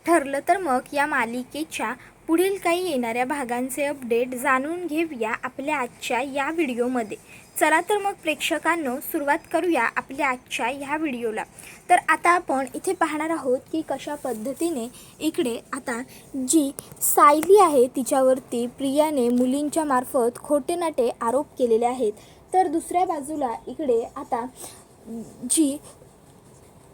ठरलं तर मग या मालिकेच्या पुढील काही येणाऱ्या भागांचे अपडेट जाणून घेऊया आपल्या आजच्या या व्हिडिओमध्ये. चला तर मग प्रेक्षकांनो, सुरुवात करूया आपल्या आजच्या ह्या व्हिडिओला. तर आता आपण इथे पाहणार आहोत की कशा पद्धतीने इकडे आता जी सायली आहे तिच्यावरती प्रियाने मुलींच्या मार्फत खोटे नाटे आरोप केलेले आहेत. तर दुसऱ्या बाजूला इकडे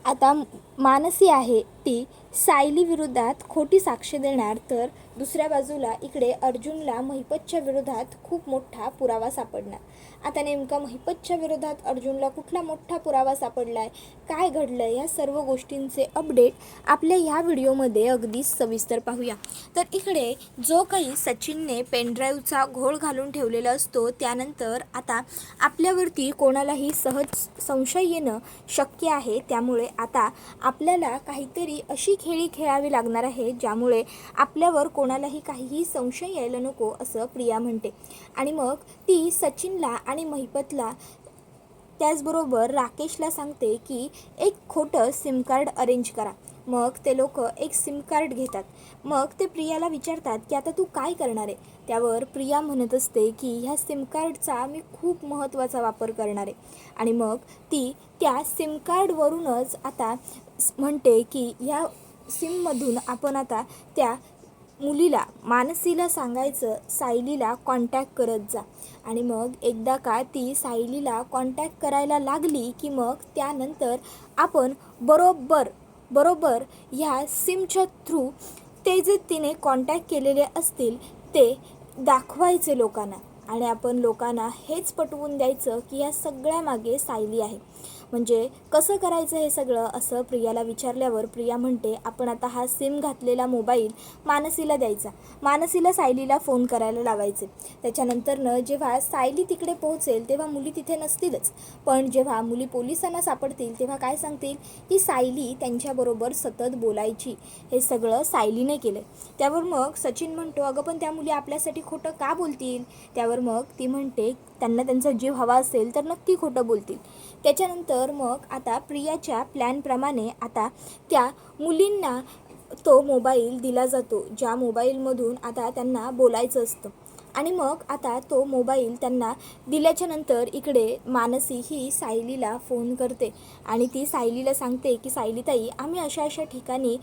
आता मानसी आहे ती सायली विरोधात खोटी साक्ष देणार. तर दुसऱ्या बाजूला इकडे अर्जुनला महिपतच्या विरोधात खूप मोठा पुरावा सापडणार. आता नेमका महिपतच्या विरोधात अर्जुनला कुठला मोठा पुरावा सापडला आहे, काय घडलं, या सर्व गोष्टींचे अपडेट आपल्या ह्या व्हिडिओमध्ये अगदी सविस्तर पाहूया. तर इकडे जो काही सचिनने पेनड्राईव्हचा घोळ घालून ठेवलेला असतो त्यानंतर आता आपल्यावरती कोणालाही सहज संशय येणं शक्य आहे. त्यामुळे आता आपल्याला काहीतरी अशी खेळी खेळावी लागणार आहे ज्यामुळे आपल्यावर कोणालाही काहीही संशय यायला नको असं प्रिया म्हणते. आणि मग ती सचिनला आणि महिपतला त्याचबरोबर राकेशला सांगते की एक खोटं सिम कार्ड अरेंज करा. मग ते लोक एक सिम कार्ड घेतात. मग ते प्रियाला विचारतात की आता तू काय करणार आहे. त्यावर प्रिया म्हणत असते की ह्या सिम कार्डचा मी खूप महत्त्वाचा वापर करणार आहे. आणि मग ती त्या सिम कार्डवरूनच आता म्हणते की ह्या सिममधून आपण आता त्या मुलीला मानसीला सांगायचं सायलीला कॉन्टॅक्ट करत जा. आणि मग एकदा का ती सायलीला कॉन्टॅक्ट करायला लागली की मग त्यानंतर आपण बरोबर ह्या सिमच्या थ्रू ते जे तिने कॉन्टॅक्ट केलेले असतील ते दाखवायचे लोकांना. आणि आपण लोकांना हेच पटवून द्यायचं की या सगळ्यामागे सायली आहे. म्हणजे कसं करायचं हे सगळं असं प्रियाला विचारल्यावर प्रिया म्हणते आपण आता हा सिम घातलेला मोबाईल मानसीला द्यायचा, मानसीला सायलीला फोन करायला लावायचे. त्याच्यानंतरनं जेव्हा सायली तिकडे पोहोचेल तेव्हा मुली तिथे नसतीलच, पण जेव्हा मुली पोलिसांना सापडतील तेव्हा काय सांगतील की सायली त्यांच्याबरोबर सतत बोलायची. हे सगळं सायलीने केलं. त्यावर मग सचिन म्हणतो अगं पण त्या मुली आपल्यासाठी खोटं का बोलतील. त्यावर मग ती म्हणते त्यांना त्यांचा जीव हवा असेल तर नक्की खोटं बोलतील. त्याच्यानंतर मग आता प्रियाच्या प्लॅनप्रमाणे आता त्या मुलींना तो मोबाईल दिला जातो ज्या मोबाईलमधून आता त्यांना बोलायचं असतं. आणि मग आता तो मोबाईल त्यांना दिल्याच्या नंतर इकडे मानसी ही सायलीला फोन करते आणि ती सायलीला सांगते की सायलीताई आम्ही अशा ठिकाणी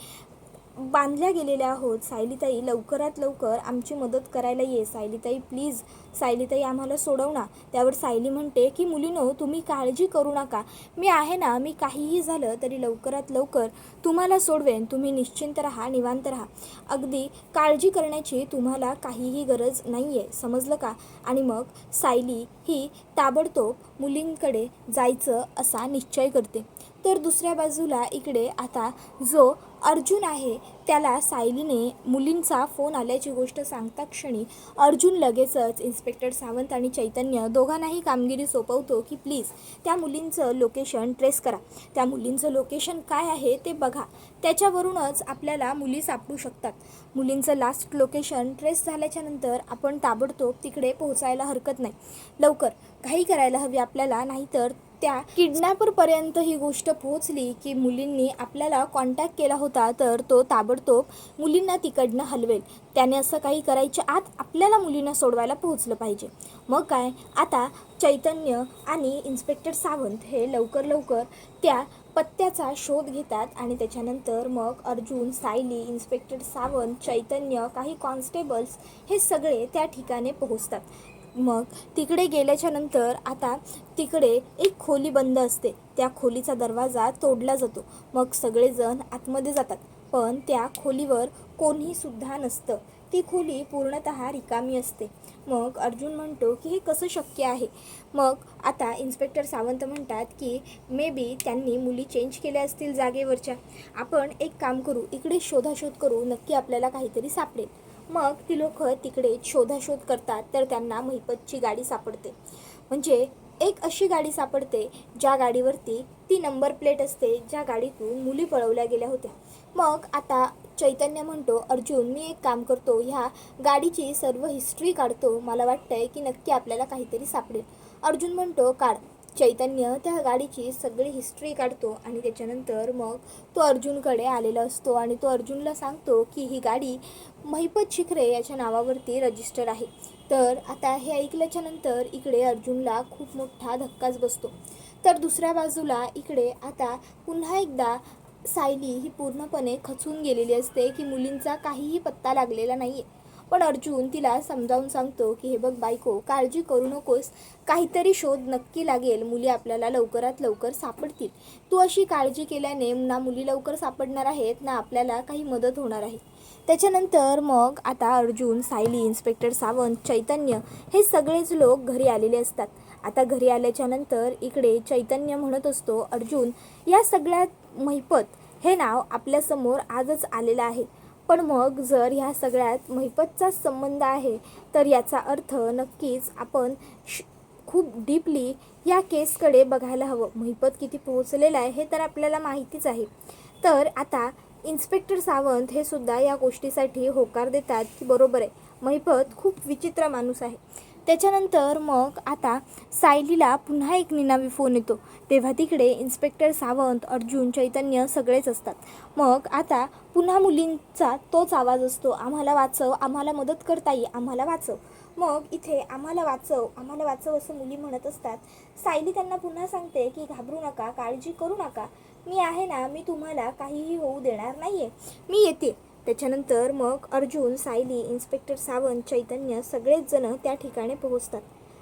बांधल्या गेलेल्या आहोत. सायलीताई लवकरात लवकर आमची मदत करायला ये. सायलीताई प्लीज, सायलीताई आम्हाला सोडव ना. त्यावर सायली म्हणते की मुलीनो तुम्ही काळजी करू नका, मी आहे ना, मी काहीही झालं तरी लवकरात लवकर तुम्हाला सोडवेन. तुम्ही निश्चिंत राहा, निवांत राहा, अगदी काळजी करण्याची तुम्हाला काहीही गरज नाही आहे, समजलं का. आणि मग सायली ही ताबडतोब मुलींकडे जायचं असा निश्चय करते. तर दुसऱ्या बाजूला इकडे आता जो अर्जुन आहे त्याला सायलीने मुलींचा फोन आल्याची गोष्ट सांगता क्षणी अर्जुन लगेचच इन्स्पेक्टर सावंत आणि चैतन्य दोघांनाही कामगिरी सोपवतो की प्लीज त्या मुलींचं लोकेशन ट्रेस करा, त्या मुलींचं लोकेशन काय आहे ते बघा, त्याच्यावरूनच आपल्याला मुली सापडू शकतात. मुलींचं लास्ट लोकेशन ट्रेस झाल्याच्या नंतर आपण ताबडतोब तिकडे पोहोचायला हरकत नाही. लवकर घाई करायला हवी आपल्याला, नाहीतर त्या किडनॅपरपर्यंत ही गोष्ट पोहोचली की मुलींनी आपल्याला कॉन्टॅक्ट केला होता तर तो ताबडतोब मुलींना तिकडनं हलवेल. त्याने असं काही करायच्या आत आपल्याला मुलींना सोडवायला पोहोचलं पाहिजे. मग काय आता चैतन्य आणि इन्स्पेक्टर सावंत हे लवकर त्या पत्त्याचा शोध घेतात. आणि त्याच्यानंतर मग अर्जुन, सायली, इन्स्पेक्टर सावंत, चैतन्य, काही कॉन्स्टेबल्स हे सगळे त्या ठिकाणी पोहोचतात. मग तिकडे गेल्याच्या नंतर आता तिकडे एक खोली बंद असते. त्या खोलीचा दरवाजा तोडला जातो. मग सगळेजण आतमध्ये जातात पण त्या खोलीवर कोणीसुद्धा नसतं. ती खोली पूर्णतः रिकामी असते. मग अर्जुन म्हणतो की हे कसं शक्य आहे. मग आता इन्स्पेक्टर सावंत म्हणतात की मे बी त्यांनी मुली चेंज केल्या असतील जागेवरच्या. आपण एक काम करू, इकडे शोधाशोध करू, नक्की आपल्याला काहीतरी सापडेल. मग ती लोक तिकडे शोधाशोध करतात तर त्यांना महिपतची गाडी सापडते. म्हणजे एक अशी गाडी सापडते ज्या गाडीवरती ती नंबर प्लेट असते ज्या गाडीतून मुली पळवल्या गेल्या होत्या. मग आता चैतन्य म्हणतो अर्जुन मी एक काम करतो, ह्या गाडीची सर्व हिस्ट्री काढतो, मला वाटतंय की नक्की आपल्याला काहीतरी सापडेल. अर्जुन म्हणतो काढ. चैतन्य त्या गाडीची सगळी हिस्ट्री काढतो आणि त्याच्यानंतर मग तो अर्जुनकडे आलेला असतो आणि तो अर्जुनला सांगतो की ही गाडी महिपत शिखरे याच्या नावावरती रजिस्टर आहे. तर आता हे ऐकल्याच्यानंतर इकडे अर्जुनला खूप मोठा धक्काच बसतो. तर दुसऱ्या बाजूला इकडे आता पुन्हा एकदा सायली ही पूर्णपणे खचून गेलेली असते की मुलींचा काहीही पत्ता लागलेला नाही आहे. पण अर्जुन तिला समजावून सांगतो की हे बघ बायको, काळजी करू नकोस, काहीतरी शोध नक्की लागेल, मुली आपल्याला लवकरात लवकर सापडतील. तू अशी काळजी केल्याने ना मुली लवकर सापडणार आहेत ना आपल्याला काही मदत होणार आहे. त्याच्यानंतर मग आता अर्जुन, सायली, इन्स्पेक्टर सावंत, चैतन्य हे सगळेच लोक घरी आलेले असतात. आता घरी आल्याच्यानंतर इकडे चैतन्य म्हणत असतो, अर्जुन, या सगळ्यात महिपत हे नाव आपल्यासमोर आजच आलेलं आहे. पण मग जर ह्या सगळ्यात महिपतचाच संबंध आहे तर याचा अर्थ नक्कीच आपण खूप डीपली या केसकडे बघायला हवं. महिपत किती पोहोचलेला आहे हे तर आपल्याला माहितीच आहे. तर आता इन्स्पेक्टर सावंत हे सुद्धा या गोष्टीसाठी होकार देतात की बरोबर आहे, महिपत खूप विचित्र माणूस आहे. त्याच्यानंतर मग आता सायलीला पुन्हा एक निनावी फोन येतो. तेव्हा तिकडे इन्स्पेक्टर सावंत, अर्जुन, चैतन्य सगळेच असतात. मग आता पुन्हा मुलींचा तोच आवाज असतो, आम्हाला वाचव, आम्हाला मदत करता येईल, आम्हाला वाचव. मग इथे आम्हाला वाचव, आम्हाला वाचव असं मुली म्हणत असतात. सायली त्यांना पुन्हा सांगते की घाबरू नका, काळजी करू नका, मी आहे ना, मी तुम्हाला काहीही होऊ देणार नाही आहे, मी येते. त्याच्यानंतर मग अर्जुन, सायली, इन्स्पेक्टर सावंत, चैतन्य सगळेच जण त्या ठिकाणी पोहोचतात.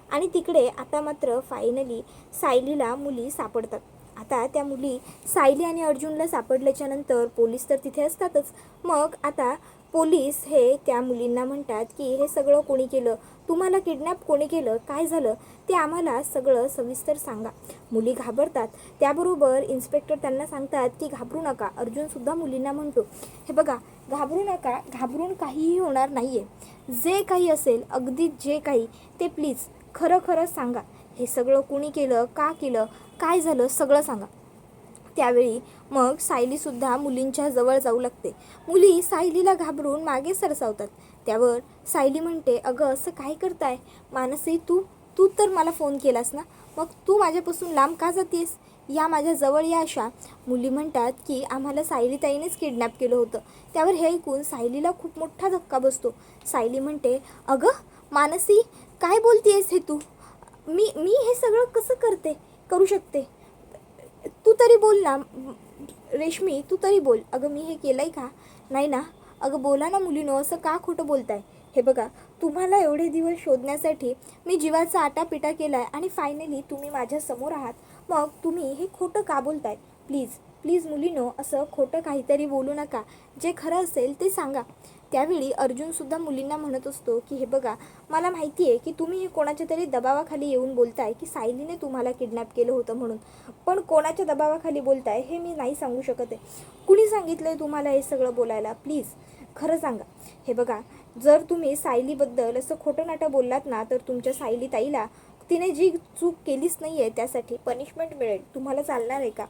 आणि तिकडे आता मात्र फायनली सायलीला मुली सापडतात. आता त्या मुली सायली आणि अर्जुनला सापडल्याच्यानंतर पोलीस तर तिथे असतातच. मग आता पोलीस हे त्या मुलींना म्हणतात की हे सगळं कोणी केलं, तुम्हाला किडनॅप कोणी केलं, काय झालं ते आम्हाला सगळं सविस्तर सांगा. मुली घाबरतात. त्याबरोबर इन्स्पेक्टर त्यांना सांगतात की घाबरू नका. अर्जुनसुद्धा मुलींना म्हणतो, हे बघा, घाबरू नका, घाबरून काहीही होणार नाही आहे, जे काही असेल, अगदी जे काही, ते प्लीज खरं खरं सांगा. हे सगळं कोणी केलं, का केलं, काय झालं, सगळं सांगा. त्यावेळी मग सायलीसुद्धा मुलींच्या जवळ जाऊ लागते. मुली सायलीला घाबरून मागे सरसावतात. त्यावर सायली म्हणते, अगं असं काय करताय मानसी, तू तू तर मला फोन केलास ना, मग तू माझ्यापासून लांब का जातेस, या माझ्या जवळ या अशा. मुली म्हणतात की आम्हाला सायलीताईनेच किडनॅप केलं होतं. त्यावर हे ऐकून सायलीला खूप मोठा धक्का बसतो. सायली म्हणते, अगं मानसी, काय बोलतेस हे तू, मी मी हे सगळं कसं करू शकते, तू तरी बोल ना रेश्मी, तू तरी बोल. अगं मी हे केलं आहे का, नाही ना, अगं बोला ना मुलीनो, असं का खोटं बोलताय. हे बघा, तुम्हाला एवढे दिवस शोधण्यासाठी मी जीवाचा आटापिटा केला आहे आणि फायनली तुम्ही माझ्यासमोर आहात, मग तुम्ही हे खोटं का बोलताय. प्लीज प्लीज मुलीनो, असं खोटं काहीतरी बोलू नका, जे खरं असेल ते सांगा. त्यावेळी अर्जुनसुद्धा मुलींना म्हणत असतो की हे बघा, मला माहिती आहे की तुम्ही हे कोणाच्या तरी दबावाखाली येऊन बोलताय की सायलीने तुम्हाला किडनॅप केलं होतं म्हणून, पण कोणाच्या दबावाखाली बोलताय हे मी नाही सांगू शकत आहे. कुणी सांगितलं आहे तुम्हाला हे सगळं बोलायला, प्लीज खरं सांगा. हे बघा, जर तुम्ही सायलीबद्दल असं खोटं नाटं बोललात ना, तर तुमच्या सायली ताईला, तिने जी चूक केलीच नाही आहे त्यासाठी पनिशमेंट मिळेल. तुम्हाला चालणार आहे का.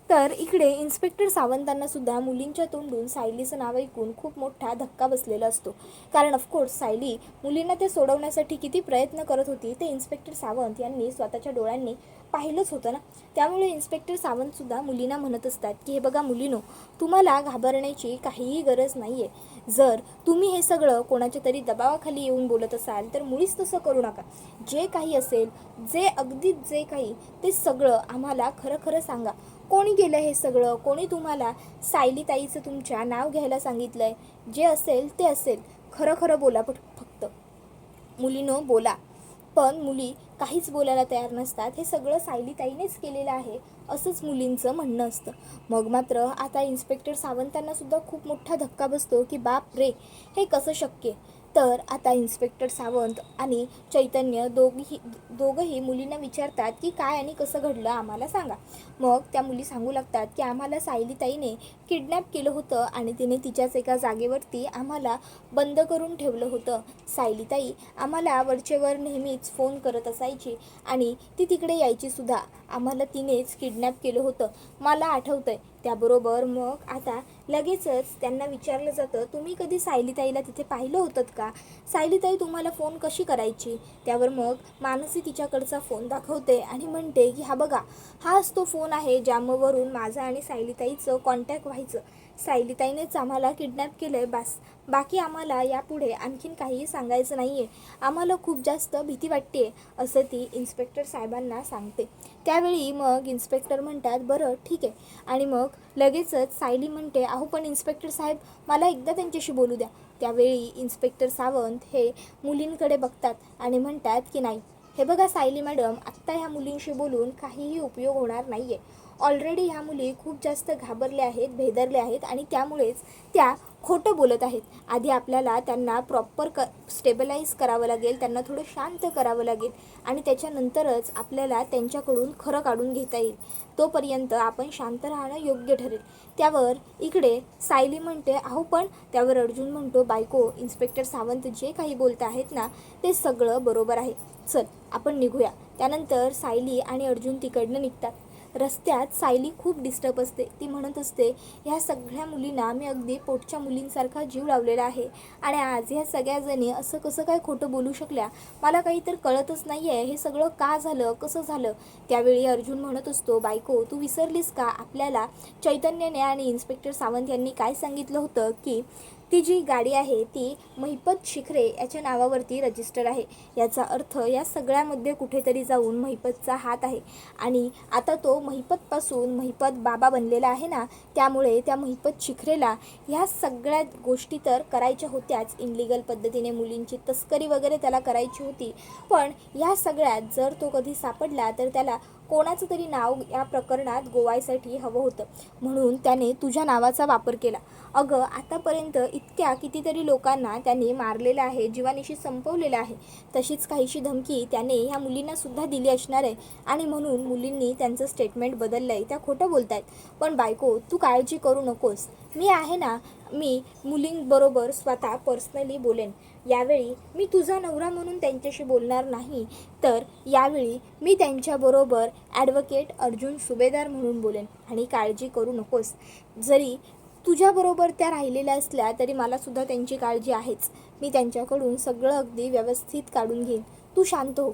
तर इकडे इन्स्पेक्टर सावंतांनासुद्धा मुलींच्या तोंडून सायलीचं नाव ऐकून खूप मोठा धक्का बसलेला असतो. कारण ऑफकोर्स सायली मुलींना ते सोडवण्यासाठी किती प्रयत्न करत होती ते इन्स्पेक्टर सावंत यांनी स्वतःच्या डोळ्यांनी पाहिलंच होतं ना. त्यामुळे इन्स्पेक्टर सावंतसुद्धा मुलींना म्हणत असतात की हे बघा मुलीनो, तुम्हाला घाबरण्याची काहीही गरज नाही आहे. जर तुम्ही हे सगळं कोणाच्या तरी दबावाखाली येऊन बोलत असाल तर मुळीच तसं करू नका. जे काही असेल, जे अगदीच जे काही, ते सगळं आम्हाला खरं खरं सांगा. कोणी केलं हे सगळं, कोणी तुम्हाला सायलीताईचं तुमच्या नाव घ्यायला सांगितलं आहे, जे असेल ते असेल, खरं खरं बोला फक्त. मुलीनो बोला. पण मुली काहीच बोलायला तयार नसतात. हे सगळं सायलीताईनेच केलेलं आहे असंच मुलींचं म्हणणं असतं. मग मात्र आता इन्स्पेक्टर सावंतांनासुद्धा खूप मोठा धक्का बसतो की बाप रे, हे कसं शक्य. तर आता इन्स्पेक्टर सावंत आणि चैतन्य दोघंही मुलींना विचारतात की काय आणि कसं घडलं, आम्हाला सांगा. मग त्या मुली सांगू लागतात की आम्हाला सायलीताईने किडनॅप केलं होतं आणि तिने तिच्याच एका जागेवरती आम्हाला बंद करून ठेवलं होतं. सायलीताई आम्हाला वरचेवर नेहमीच फोन करत असायची आणि ती तिकडे यायचीसुद्धा. आम्हाला तिनेच किडनॅप केलं होतं, मला आठवतं आहे. त्याबरोबर मग आता लगेचच त्यांना विचारलं जातं, तुम्ही कधी सायलीताईला तिथे पाहिलं होतं का? सायलीताई तुम्हाला फोन कशी करायची? त्यावर मग मानसी तिच्याकडचा फोन दाखवते आणि म्हणते की हा बघा, हाच तो फोन आहे ज्यावरून माझा आणि सायलीताईचं कॉन्टॅक्ट व्हायचं. सायलीताईनेच आम्हाला किडनॅप केलं आहे, बाकी आम्हाला यापुढे आणखीन काहीही सांगायचं नाही आहे. आम्हाला खूप जास्त भीती वाटते असं ती इन्स्पेक्टर साहेबांना सांगते. त्यावेळी मग इन्स्पेक्टर म्हणतात, बरं ठीक आहे. आणि मग लगेचच सायली म्हणते, अहो पण इन्स्पेक्टर साहेब, मला एकदा त्यांच्याशी बोलू द्या. त्यावेळी इन्स्पेक्टर सावंत हे मुलींकडे बघतात आणि म्हणतात की नाही, हे बघा सायली मॅडम, आत्ता ह्या मुलींशी बोलून काहीही उपयोग होणार नाही आहे. ऑलरेडी ह्या मुली खूप जास्त घाबरल्या आहेत, भेदरल्या आहेत आणि त्यामुळेच त्या खोटं बोलत आहेत. आधी आपल्याला त्यांना प्रॉपर स्टेबलाइज करावं लागेल, त्यांना थोडं शांत करावं लागेल आणि त्याच्यानंतरच आपल्याला त्यांच्याकडून खरं काढून घेता येईल. तोपर्यंत आपण शांत राहणं योग्य ठरेल. त्यावर इकडे सायली म्हणते, अहो पण त्यावर अर्जुन म्हणतो, बायको, इन्स्पेक्टर सावंत जे काही बोलत आहेत ना ते सगळं बरोबर आहे, चल आपण निघूया. त्यानंतर सायली आणि अर्जुन तिकडनं निघतात. रस्त्यात सायली खूप डिस्टर्ब असते. ती म्हणत असते, ह्या सगळ्या मुलींना मी अगदी पोटच्या मुलींसारखा जीव लावलेला आहे आणि आज ह्या सगळ्याजणी असं कसं काय खोटं बोलू शकल्या? मला काही तर कळतच नाही आहे, हे सगळं का झालं, कसं झालं? त्यावेळी अर्जुन म्हणत असतो, बायको तू विसरलीस का, आपल्याला चैतन्यने आणि इन्स्पेक्टर सावंत यांनी काय सांगितलं होतं की ती जी गाडी आहे ती महिपत शिखरे याच्या नावावरती रजिस्टर आहे. याचा अर्थ या सगळ्यामध्ये कुठेतरी जाऊन महिपतचा हात आहे आणि आता तो महिपतपासून महिपत बाबा बनलेला आहे ना, त्यामुळे त्या महिपत शिखरेला ह्या सगळ्या गोष्टी तर करायच्या होत्याच. इनलिगल पद्धतीने मुलींची तस्करी वगैरे त्याला करायची होती. पण ह्या सगळ्यात जर तो कधी सापडला तर त्याला कोणाचं तरी नाव या प्रकरणात गोवायसाठी हवं होतं, म्हणून त्याने तुझ्या नावाचा वापर केला. अगं आतापर्यंत इतक्या कितीतरी लोकांना त्याने मारलेलं आहे, जीवानिशी संपवलेलं आहे. तशीच काहीशी धमकी त्याने ह्या मुलींनासुद्धा दिली असणार आहे आणि म्हणून मुलींनी त्यांचं स्टेटमेंट बदललं आहे, त्या खोटं बोलत आहेत. पण बायको तू काळजी करू नकोस, मी आहे ना, मी मुलींबरोबर स्वतः पर्सनली बोलेन. यावेळी मी तुझा नवरा म्हणून त्यांच्याशी बोलणार नाही, तर यावेळी मी त्यांच्याबरोबर ॲडव्होकेट अर्जुन सुभेदार म्हणून बोलेन. आणि काळजी करू नकोस, जरी तुझ्याबरोबर त्या राहिलेल्या असल्या तरी मलासुद्धा त्यांची काळजी आहेच. मी त्यांच्याकडून सगळं अगदी व्यवस्थित काढून घेईन, तू शांत हो.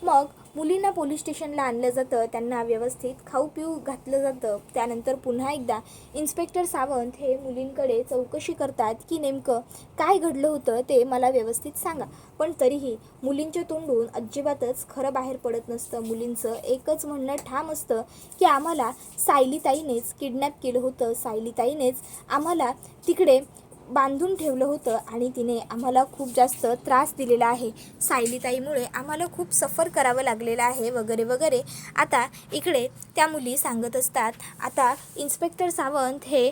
मग मुलींना पोलीस स्टेशनला आणलं जातं, त्यांना व्यवस्थित खाऊ पिऊ घातलं जातं. त्यानंतर पुन्हा एकदा इन्स्पेक्टर सावंत हे मुलींकडे चौकशी करतात की नेमकं काय घडलं होतं ते मला व्यवस्थित सांगा. पण तरीही मुलींच्या तोंडून अजिबातच खरं बाहेर पडत नसतं. मुलींचं एकच म्हणणं ठाम असतं की आम्हाला सायलीताईनेच किडनॅप केलं होतं, सायलीताईनेच आम्हाला तिकडे बांधून ठेवलं होतं आणि तिने आम्हाला खूप जास्त त्रास दिलेला आहे. सायलीताईमुळे आम्हाला खूप सफर करावं लागलेलं आहे वगैरे वगैरे. आता इकडे त्या मुली सांगत असतात. आता इन्स्पेक्टर सावंत हे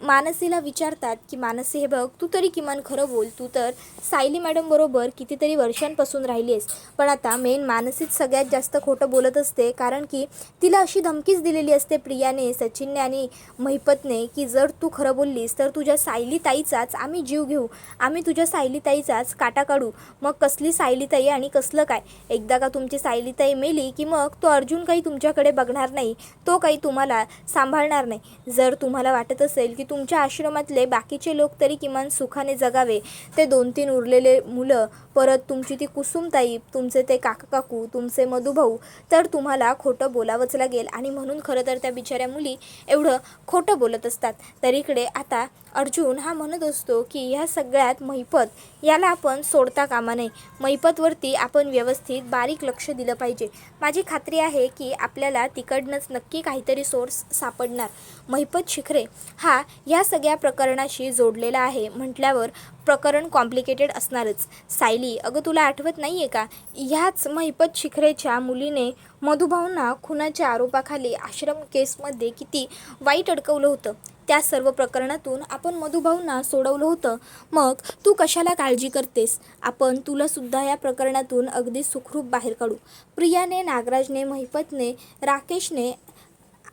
मानसीला विचारतात की मानसी, हे बघ, तू तरी किमान खरं बोल, तू तर सायली मॅडम बरोबर कितीतरी वर्षांपासून राहिली आहेस. पण आता मेन मानसीच सगळ्यात जास्त खोटं बोलत असते, कारण की तिला अशी धमकीच दिलेली असते प्रियाने, सचिनने आणि महिपतने की जर तू खरं बोललीस तर तुझ्या सायलीताईचाच आम्ही जीव घेऊ, आम्ही तुझ्या सायलीताईचाच काटा काढू. मग कसली सायलीताई आणि कसलं काय? एकदा का तुमची सायलीताई मेली की मग तो अर्जुन काही तुमच्याकडे बघणार नाही, तो काही तुम्हाला सांभाळणार नाही. जर तुम्हाला वाटत असेल की तुमच्या आश्रमातले बाकीचे लोक तरी किमान सुखाने जगावे, ते 2-3 उरलेले मुलं, परत तुमची ती कुसुमताई, तुमचे ते काका काकू, तुमचे मधुभाऊ, तर तुम्हाला खोटं बोलावंच लागेल. आणि म्हणून खरं तर त्या बिचाऱ्या मुली एवढं खोटं बोलत असतात. तर इकडे आता अर्जुन हा म्हणत असतो की ह्या सगळ्यात महिपत याला आपण सोडता कामा नये, महिपतवरती आपण व्यवस्थित बारीक लक्ष दिलं पाहिजे. माझी खात्री आहे की आपल्याला तिकडनंच नक्की काहीतरी सोर्स सापडणार. महिपत शिखरे हा या सगळ्या प्रकरणाशी जोडलेला आहे म्हटल्यावर प्रकरण कॉम्प्लिकेटेड असणारच. सायली, अगं तुला आठवत नाही आहे का, ह्याच महिपत शिखरेच्या मुलीने मधुभाऊंना खुनाच्या आरोपाखाली आश्रम केसमध्ये किती वाईट अडकवलं होतं. त्या सर्व प्रकरणातून आपण मधुभाऊंना सोडवलं होतं. मग तू कशाला काळजी करतेस? आपण तुलासुद्धा या प्रकरणातून अगदी सुखरूप बाहेर काढू. प्रियाने, नागराजने, महिपतने, राकेशने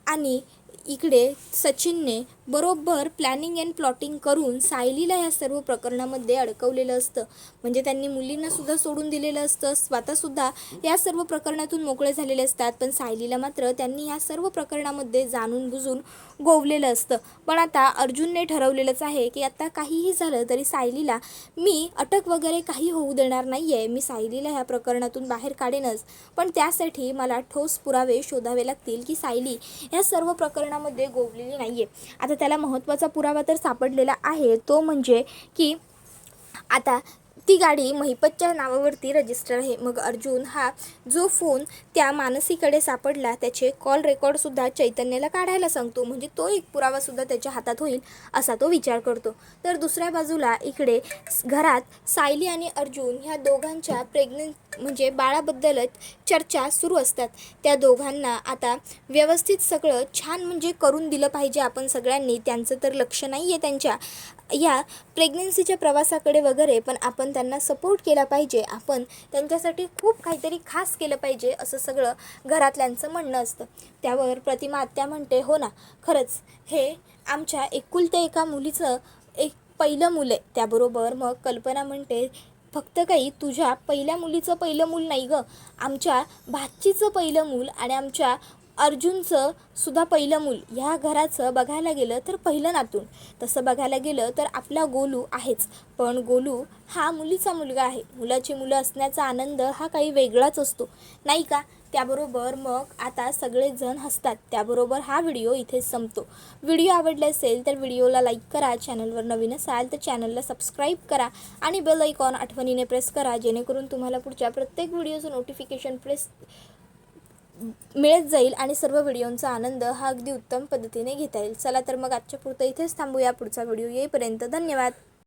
आणि इकडे सचिनने बरोबर प्लॅनिंग अँड प्लॉटिंग करून सायलीला ह्या सर्व प्रकरणामध्ये अडकवलेलं असतं. म्हणजे त्यांनी मुलींनासुद्धा सोडून दिलेलं असतं, स्वतःसुद्धा या सर्व प्रकरणातून मोकळे झालेले असतात. पण सायलीला मात्र त्यांनी ह्या सर्व प्रकरणामध्ये जाणून बुजून गोवलेलं असतं. पण आता अर्जुनने ठरवलेलंच आहे की आता काहीही झालं तरी सायलीला मी अटक वगैरे काही होऊ देणार नाही आहे. मी सायलीला ह्या प्रकरणातून बाहेर काढेनच, पण त्यासाठी मला ठोस पुरावे शोधावे लागतील की सायली ह्या सर्व प्रकरणामध्ये गोवलेली नाही आहे. आता त्याला महत्त्वाचा पुरावा तर सापडलेला आहे, तो म्हणजे की आता ती गाडी महिपतच्या नावावरती रजिस्टर आहे. मग अर्जुन हा जो फोन त्या मानसीकडे सापडला त्याचे कॉल रेकॉर्डसुद्धा चैतन्याला काढायला सांगतो. म्हणजे तो एक पुरावासुद्धा त्याच्या हातात होईल असा तो विचार करतो. तर दुसऱ्या बाजूला इकडे घरात सायली आणि अर्जुन ह्या दोघांच्या म्हणजे बाळाबद्दलच चर्चा सुरू असतात. त्या दोघांना आता व्यवस्थित सगळं छान म्हणजे करून दिलं पाहिजे आपण सगळ्यांनी. त्यांचं तर लक्ष नाही आहे त्यांच्या या प्रेग्नन्सीच्या प्रवासाकडे वगैरे, पण आपण त्यांना सपोर्ट केला पाहिजे, आपण त्यांच्यासाठी खूप काहीतरी खास केलं पाहिजे असं सगळं घरातल्यांचं म्हणणं असतं. त्यावर प्रतिमा आत्या म्हणते, हो ना, खरंच हे आमच्या एकुलत्या एका मुलीचं एक पहिलं मूल आहे. त्याबरोबर मग कल्पना म्हणते, फक्त काही तुझ्या पहिल्या मुलीचं पहिलं मूल नाही गं, आमच्या भाचीचं पहिलं मूल आणि आमच्या अर्जुनचं सुद्धा पहिलं मूल. ह्या घराचं बघायला गेलं तर पहिलं नातून. तसं बघायला गेलं तर आपला गोलू आहेच, पण गोलू हा मुलीचा मुलगा आहे. मुलाची मुलं असण्याचा आनंद हा काही वेगळाच असतो, नाही का? त्याबरोबर मग आता सगळेजण हसतात. त्याबरोबर हा व्हिडिओ इथेच संपतो. व्हिडिओ आवडला असेल तर व्हिडिओला लाईक करा, चॅनलवर नवीन असाल तर चॅनलला सबस्क्राईब करा आणि बेल आयकॉन आठवणीने प्रेस करा, जेणेकरून तुम्हाला पुढच्या प्रत्येक व्हिडिओचं नोटिफिकेशन मिळत जाईल आणि सर्व व्हिडिओंचा आनंद हा अगदी उत्तम पद्धतीने घेता येईल. चला तर मग आजच्या पुरतं इथेच थांबूया. पुढचा व्हिडिओ येईपर्यंत धन्यवाद.